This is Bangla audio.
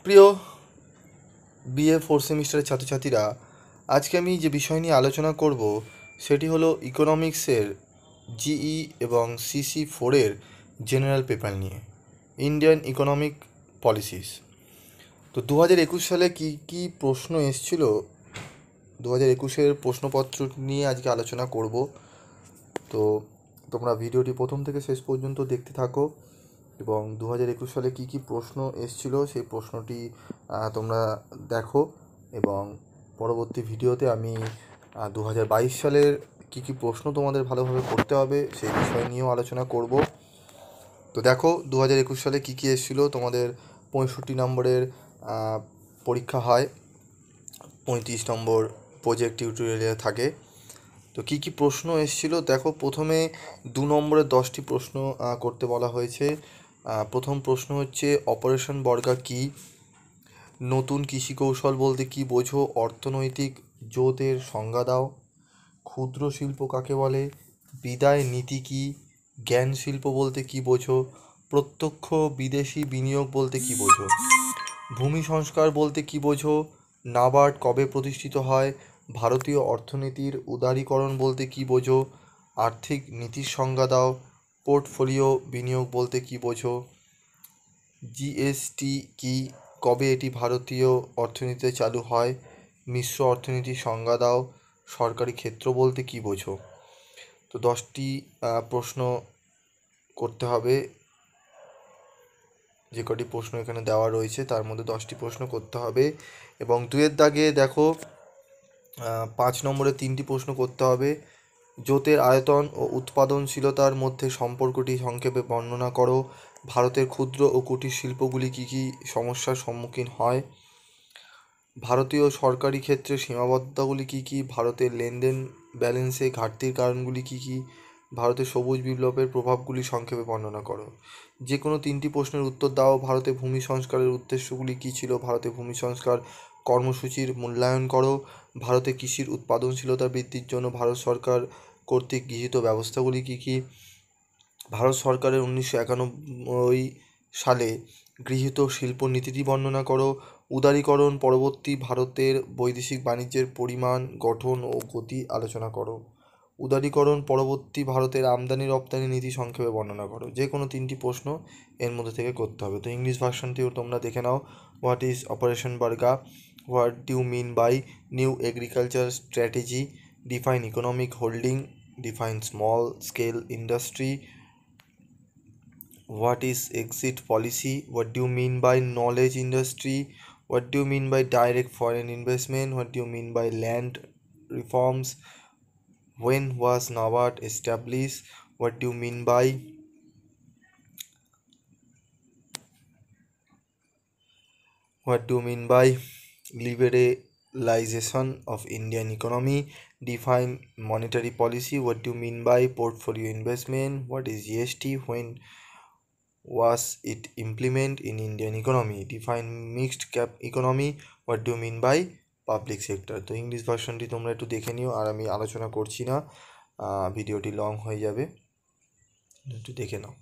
প্রিয় বিএ ফোর্থ সেমিস্টারের ছাত্রছাত্রীরা, আজকে আমি যে বিষয় নিয়ে আলোচনা করব সেটি হলো ইকোনমিক্সের জিই এবং সিসি 4-এর জেনারেল পেপার নিয়ে, ইন্ডিয়ান ইকোনমিক পলিসিস। তো 2021 সালে কি কি প্রশ্ন এসেছিল, 2021-এর প্রশ্নপত্র নিয়ে আজকে আলোচনা করব। তো তোমরা ভিডিওটি প্রথম থেকে শেষ পর্যন্ত দেখতে থাকো এবং 2021 সালে কি কি প্রশ্ন এসেছিল সেই প্রশ্নটি তোমরা দেখো, এবং পরবর্তী ভিডিওতে আমি 2022 সালের কি কি প্রশ্ন তোমাদের ভালোভাবে পড়তে হবে সেই বিষয় নিয়েও আলোচনা করব। তো দেখো 2021 সালে কি কি এসেছিলো। তোমাদের 65 নম্বরের পরীক্ষা হয়, 35 নম্বর প্রজেক্ট টিউটোরিয়ালে থাকে। তো কি কি প্রশ্ন এসেছিলো দেখো। প্রথমে 2 নম্বরের 10টি প্রশ্ন করতে বলা হয়েছে। প্রথম প্রশ্ন হচ্ছে অপারেশন বর্গা কী, নতুন কৃষি কৌশল বলতে কী বোঝো, অর্থনৈতিক জোটের সংজ্ঞা দাও, ক্ষুদ্র শিল্প কাকে বলে, বিদায় নীতি কী, জ্ঞান শিল্প বলতে কী বোঝো, প্রত্যক্ষ বিদেশি বিনিয়োগ বলতে কী বোঝো, ভূমি সংস্কার বলতে কী বোঝো, নাবার্ড কবে প্রতিষ্ঠিত হয়, ভারতীয় অর্থনীতির উদারীকরণ বলতে কী বোঝো, আর্থিক নীতির সংজ্ঞা দাও, পোর্টফোলিও বিনিয়োগ বলতে কী বোঝো, জিএসটি কি, কবে এটি ভারতীয় অর্থনীতিতে চালু হয়, মিশ্র অর্থনীতির সংজ্ঞা দাও, সরকারি ক্ষেত্র বলতে কী বোঝো। তো 10টি প্রশ্ন করতে হবে। যে কটি প্রশ্ন এখানে দেওয়া রয়েছে তার মধ্যে 10টি প্রশ্ন করতে হবে। এবং 2-এর দাগে দেখো 5 নম্বরে 3টি প্রশ্ন করতে হবে। জোটের আয়তন ও উৎপাদনশীলতার মধ্যে সম্পর্কটি সংক্ষেপে বর্ণনা করো, ভারতের ক্ষুদ্র ও কুটির শিল্পগুলি কী কী সমস্যার সম্মুখীন হয়, ভারতীয় সরকারি ক্ষেত্রে সীমাবদ্ধতাগুলি কী কী, ভারতের লেনদেন ব্যালেন্সে ঘাটতির কারণগুলি কী কী, ভারতের সবুজ বিপ্লবের প্রভাবগুলি সংক্ষেপে বর্ণনা করো। যে কোনো 3টি প্রশ্নের উত্তর দাও। ভারতে ভূমি সংস্কারের উদ্দেশ্যগুলি কী ছিল, ভারতে ভূমি সংস্কার কর্মসূচির মূল্যায়ন করো, ভারতে কৃষির উৎপাদনশীলতা বৃদ্ধির জন্য ভারত সরকার কর্তৃক গৃহীত ব্যবস্থাগুলি কী কী, ভারত সরকারের 1991 সালে গৃহীত শিল্প নীতিটি বর্ণনা করো, উদারীকরণ পরবর্তী ভারতের বৈদেশিক বাণিজ্যের পরিমাণ, গঠন ও গতি আলোচনা করো, উদারীকরণ পরবর্তী ভারতের আমদানি রপ্তানি নীতি সংক্ষেপে বর্ণনা করো। যে কোনো 3টি প্রশ্ন এর মধ্যে থেকে করতে হবে। তো ইংলিশ ভার্সনটিও তোমরা দেখে নাও। What is operation Barga, what do mean by new agriculture strategy, define economic holding, define small scale industry, what is exit policy, what do you mean by knowledge industry, what do you mean by direct foreign investment, what do you mean by land reforms, when was NABARD established, what do you mean by liberalization of Indian economy, define monetary policy, what do you mean by portfolio investment, what is GST, when was it implemented in Indian economy, define mixed cap economy, what do you mean by public sector. তো ইংলিশ ভার্সনটি তোমরা একটু দেখে নিও, আর আমি আলোচনা করছি না, ভিডিওটি লং হয়ে যাবে, একটু দেখে নাও।